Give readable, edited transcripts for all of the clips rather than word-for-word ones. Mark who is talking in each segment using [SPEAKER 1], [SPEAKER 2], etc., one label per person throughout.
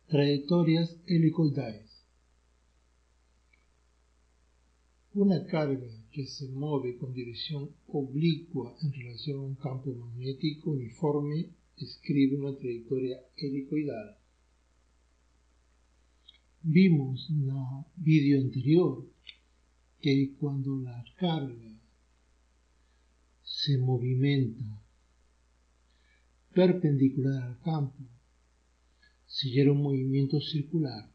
[SPEAKER 1] Trayectorias helicoidales. Una carga que se mueve con dirección oblicua en relación a un campo magnético uniforme describe una trayectoria helicoidal. Vimos en el vídeo anterior que cuando la carga se movimenta perpendicular al campo, se genera un movimiento circular.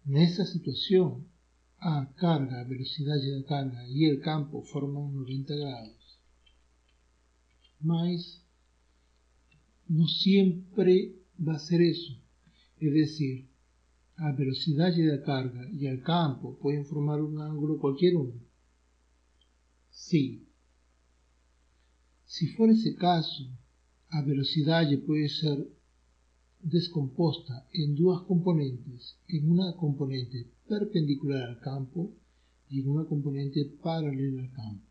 [SPEAKER 1] En esta situación, A carga, velocidad de la carga y el campo forman 90 grados. Mas no siempre va a ser eso. Es decir, a velocidad de la carga y el campo pueden formar un ángulo cualquier uno. Sí. Si fuera ese caso, a velocidad puede ser descompuesta en dos componentes, en una componente perpendicular al campo y en una componente paralela al campo.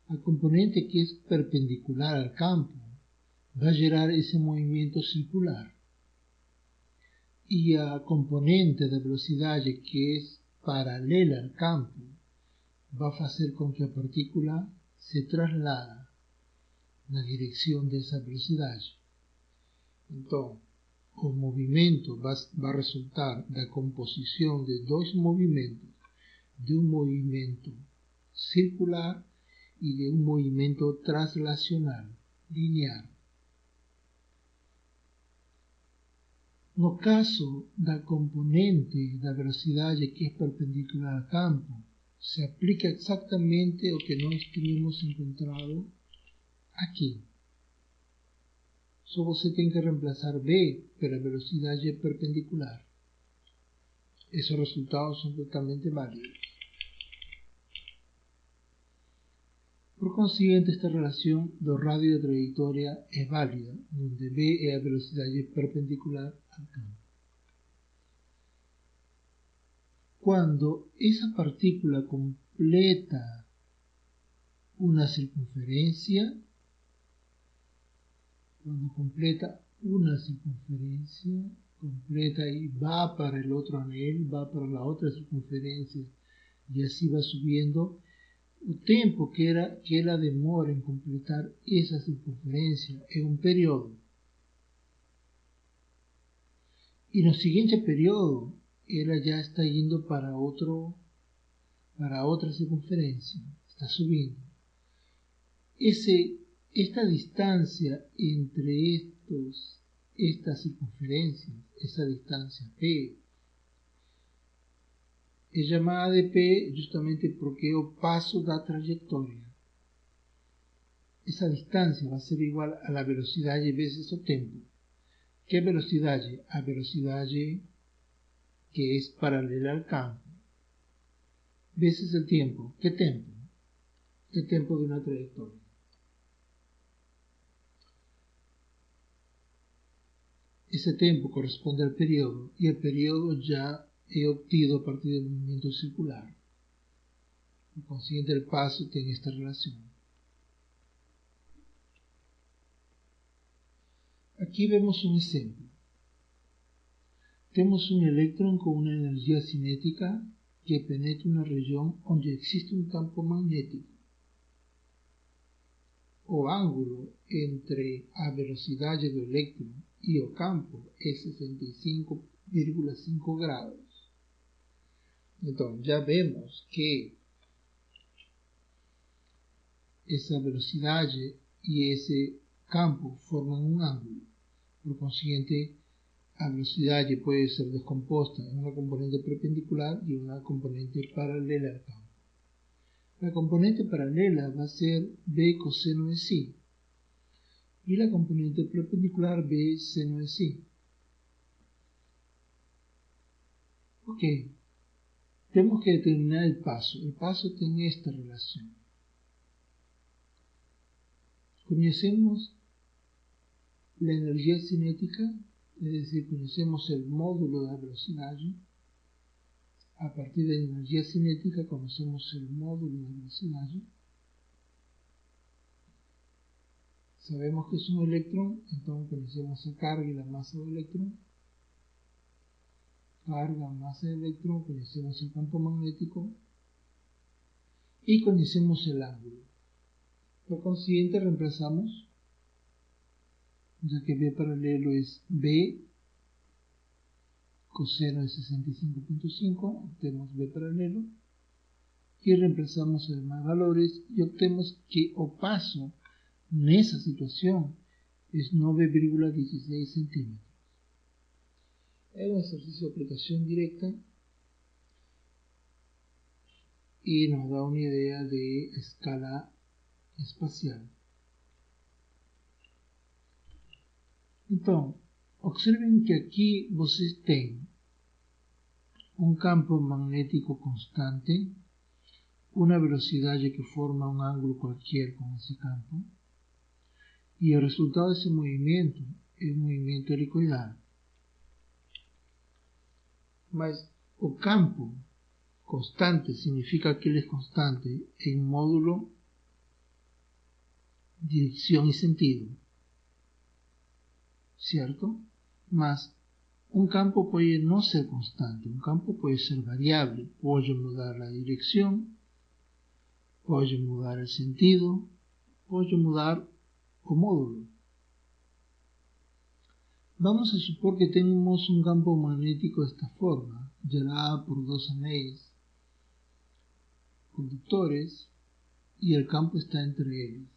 [SPEAKER 1] La componente que es perpendicular al campo va a generar ese movimiento circular y la componente de velocidad que es paralela al campo va a hacer con que la partícula se traslade na dirección de esa velocidad. Entonces, el movimiento va a resultar de la composición de dos movimientos, de un movimiento circular y de un movimiento translacional, lineal. No caso da componente da velocidade que é perpendicular ao campo, se aplica exatamente o que nós tínhamos encontrado aqui. Só você tem que reemplazar B pela velocidade perpendicular. Esses resultados são totalmente válidos. Por consiguiente, esta relação do radio de trayectoria é válida, onde B é a velocidade perpendicular al campo. Cuando esa partícula completa una circunferencia, completa y va para el otro anel, va para la otra circunferencia y así va subiendo, el tiempo que ela demora en completar esa circunferencia es un periodo. Y en el siguiente periodo, ela ya está yendo para otra circunferencia, está subiendo. Esta distancia entre estas circunferencias, esa distancia P, es llamada de P justamente porque es el paso de la trayectoria. Esa distancia va a ser igual a la velocidad veces el tiempo. ¿Qué velocidad? A velocidad que es paralela al campo. Veces el tiempo. ¿Qué tiempo? El tiempo de una trayectoria. Ese tiempo corresponde al periodo y el periodo ya es obtenido a partir del movimiento circular. Por consiguiente, el paso tiene esta relación. Aquí vemos un ejemplo. Tenemos un electrón con una energía cinética que penetra una región donde existe un campo magnético. O ángulo entre a velocidad del electrón y el campo es 65,5 grados. Entonces ya vemos que esa velocidad y ese campo forman un ángulo. Por consiguiente, la velocidad puede ser descompuesta en una componente perpendicular y una componente paralela al campo. La componente paralela va a ser B coseno de psi y la componente perpendicular B seno de psi. Ok, tenemos que determinar el paso. El paso tiene esta relación. Conocemos la energía cinética, es decir, conocemos el módulo de la velocidad. A partir de la energía cinética conocemos el módulo de velocidad. sabemos que es un electrón, entonces conocemos la carga y la masa del electrón. Carga, masa del electrón, conocemos el campo magnético y conocemos el ángulo. Por consiguiente reemplazamos, ya que B paralelo es B coseno de 65.5, obtenemos B paralelo y reemplazamos los demás valores y obtenemos que o paso en esa situación es 9,16 centímetros. Es un ejercicio de aplicación directa y nos da una idea de escala espacial. Entonces, observen que aquí vocês têm un campo magnético constante, una velocidad que forma un ángulo cualquier con ese campo, y el resultado de ese movimiento es un movimiento helicoidal. Mas o campo constante significa que él es constante en módulo, dirección y sentido, ¿cierto? Mas un campo puede no ser constante, un campo puede ser variable, puede mudar la dirección, puede mudar el sentido, puede mudar o módulo. Vamos a supor que tenemos un campo magnético de esta forma, generado por dos anillos conductores y el campo está entre ellos.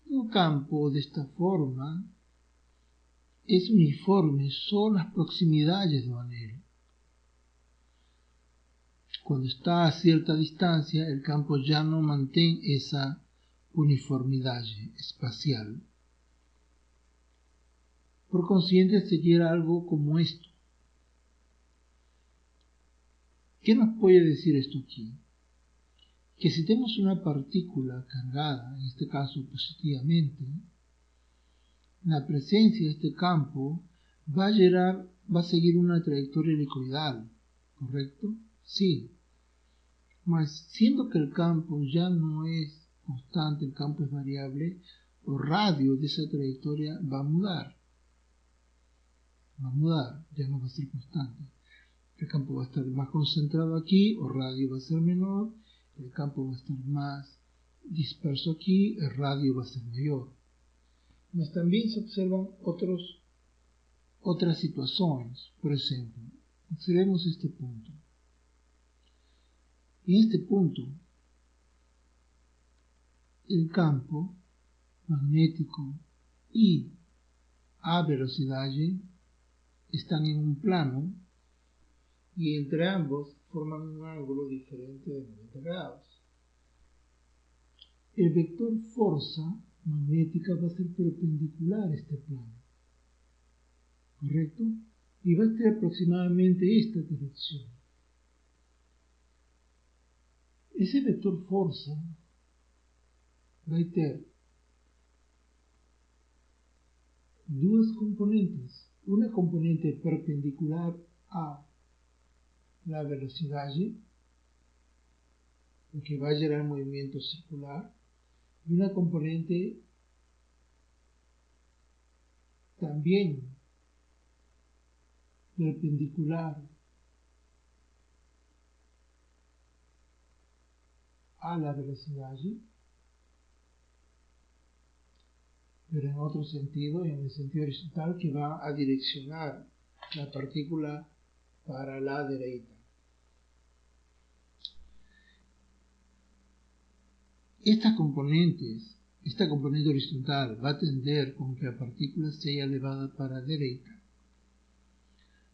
[SPEAKER 1] Un campo de esta forma es uniforme solo las proximidades del anillo. Cuando está a cierta distancia, el campo ya no mantiene esa uniformidad espacial. Por consiguiente, sería algo como esto. ¿Qué nos puede decir esto aquí? Que si tenemos una partícula cargada, en este caso positivamente, la presencia de este campo va a seguir una trayectoria helicoidal, ¿correcto? Sí. Mas siendo que el campo ya no es constante, el campo es variable, el radio de esa trayectoria va a mudar, ya no va a ser constante. El campo va a estar más concentrado aquí, el radio va a ser menor, el campo va a estar más disperso aquí, el radio va a ser mayor. Mas también se observan otras situaciones. Por ejemplo, observemos este punto. En este punto, el campo magnético y a velocidad están en un plano y entre ambos forman un ángulo diferente de 90 grados. El vector fuerza magnética va a ser perpendicular a este plano, ¿correcto? Y va a tener aproximadamente esta dirección. Ese vector fuerza va a tener dos componentes. Una componente perpendicular a la velocidad, lo que va a generar movimiento circular, y una componente también perpendicular a la velocidad, pero en otro sentido, en el sentido horizontal, que va a direccionar la partícula para la derecha. Esta componente horizontal va a tender con que la partícula sea elevada para la derecha.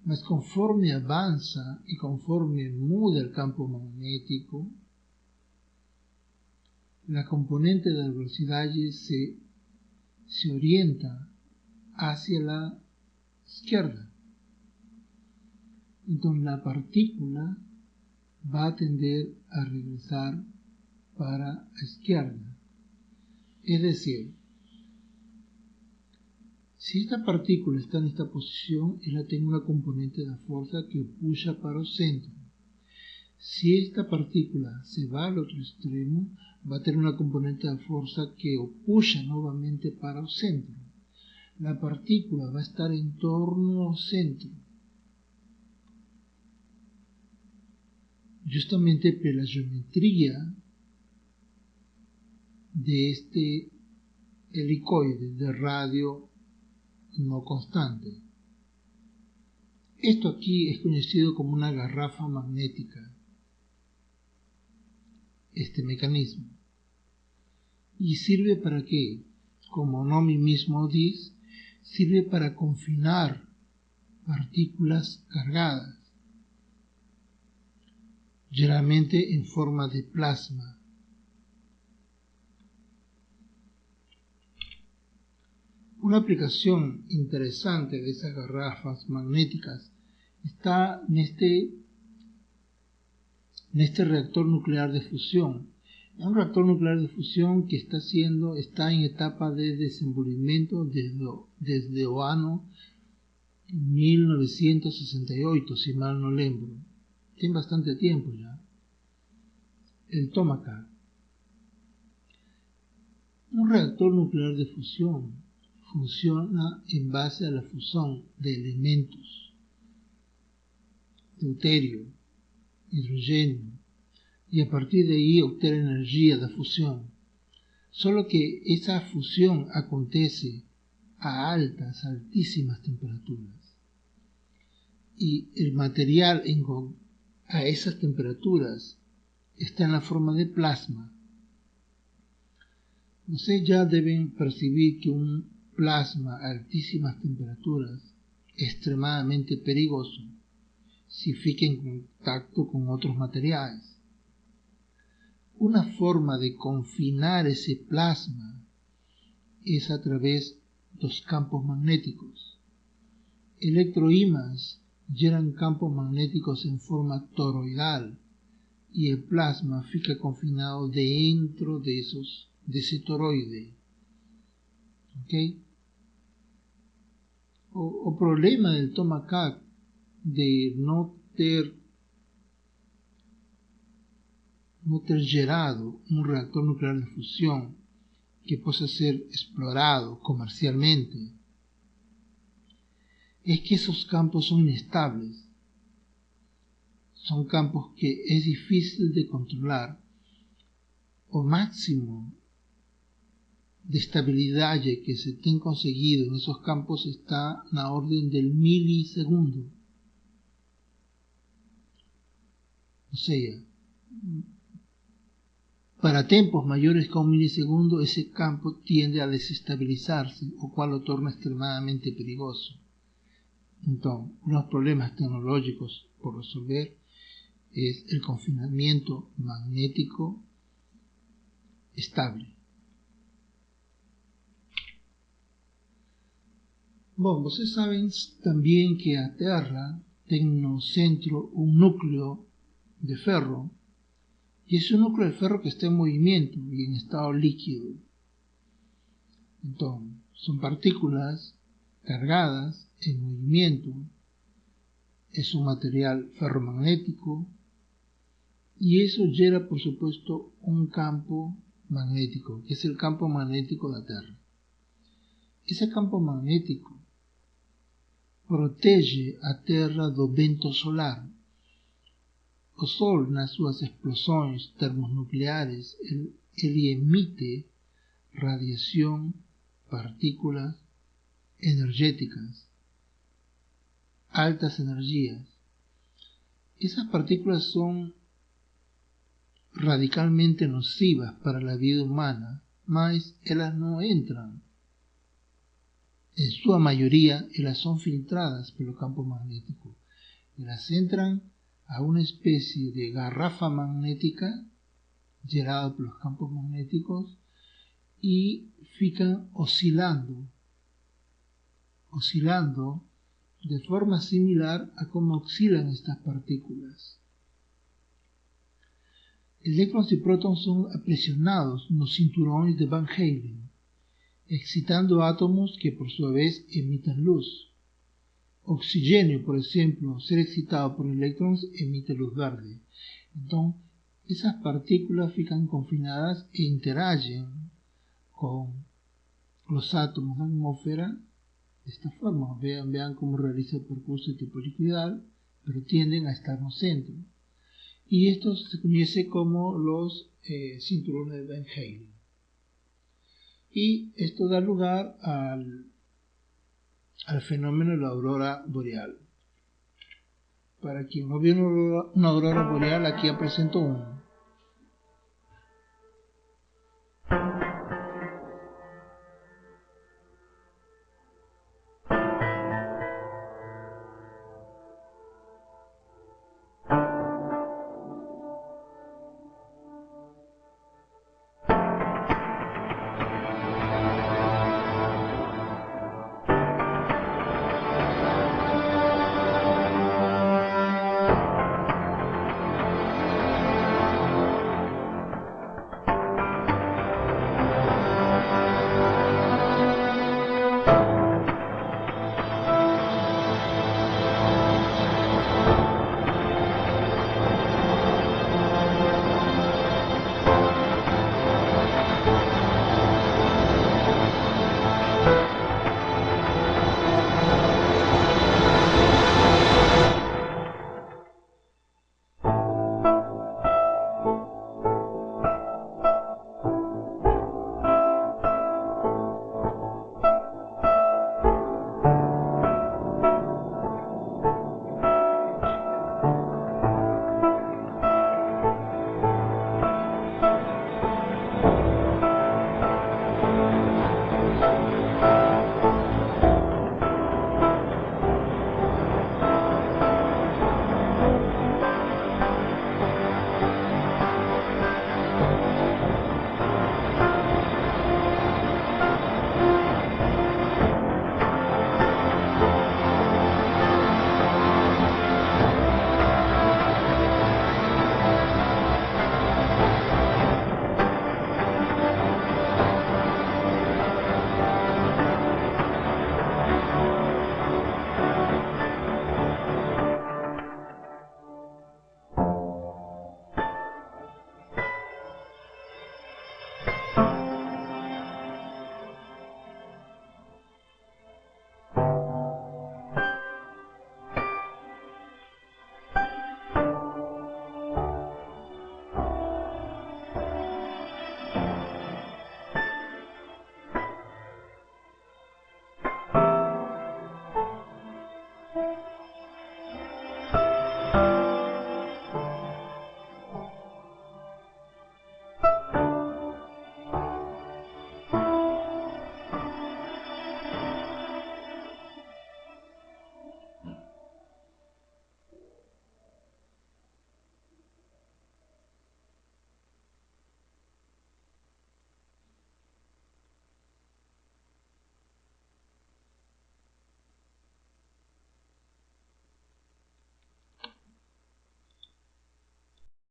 [SPEAKER 1] Mas conforme avanza y conforme muda el campo magnético, la componente de la velocidad se orienta hacia la izquierda. Entonces la partícula va a tender a regresar para la izquierda. Es decir, si esta partícula está en esta posición, ella tiene una componente de fuerza que puja para el centro. Si esta partícula se va al otro extremo, va a tener una componente de fuerza que o puxa nuevamente para el centro. La partícula va a estar en torno al centro, justamente por la geometría de este helicoide de radio no constante. Esto aquí es conocido como una garrafa magnética, este mecanismo. ¿Y sirve para qué? Como el nombre mismo dice, sirve para confinar partículas cargadas, generalmente en forma de plasma. Una aplicación interesante de esas garrafas magnéticas está en este reactor nuclear de fusión. Es un reactor nuclear de fusión que está en etapa de desenvolvimiento desde el año 1968, si mal no lembro. Tiene bastante tiempo ya. El Tomahawk. Un reactor nuclear de fusión funciona en base a la fusión de elementos: deuterio, hidrógeno, y a partir de ahí obtener energía de fusión. Solo que esa fusión acontece a altísimas temperaturas. Y el material a esas temperaturas está en la forma de plasma. Ustedes ya deben percibir que un plasma a altísimas temperaturas es extremadamente peligroso si fica en contacto con otros materiales. Una forma de confinar ese plasma es a través de los campos magnéticos. Electroímans generan campos magnéticos en forma toroidal y el plasma fica confinado dentro de ese toroide. ¿Okay? O problema del Tomahawk de no ter gerado un reactor nuclear de fusión que possa ser explorado comercialmente es que esos campos son inestables. Son campos que es difícil de controlar. O máximo de estabilidad que se tiene conseguido en esos campos está en la orden del milisegundo. O sea, para tiempos mayores que un milisegundo, ese campo tiende a desestabilizarse, o cual lo torna extremadamente peligroso. Entonces, unos problemas tecnológicos por resolver es el confinamiento magnético estable. Bueno, ustedes saben también que a Tierra tiene no centro un núcleo de ferro, y es un núcleo de ferro que está en movimiento y en estado líquido. Entonces, son partículas cargadas en movimiento, es un material ferromagnético, y eso genera, por supuesto, un campo magnético, que es el campo magnético de la Tierra. Ese campo magnético protege a Terra do vento solar. O Sol, nas suas explosões termonucleares, ele emite radiação, partículas energéticas, altas energías. Esas partículas son radicalmente nocivas para la vida humana, mas elas no entran. En su mayoría, elas son filtradas por el campo magnético. Elas entran a una especie de garrafa magnética generada por los campos magnéticos y fican oscilando de forma similar a cómo oscilan estas partículas. Eléctrons y prótons son aprisionados en los cinturones de Van Allen, excitando átomos que por su vez emiten luz. Oxígeno, por ejemplo, ser excitado por electrones emite luz verde. Entonces, esas partículas fican confinadas e interagyen con los átomos de la atmósfera de esta forma. Vean cómo realiza el percurso de tipo liquidal, pero tienden a estar en un centro. Y esto se conoce como los cinturones de Van Allen. Y esto da lugar al fenómeno de la aurora boreal. Para quien no vio una aurora boreal, aquí presento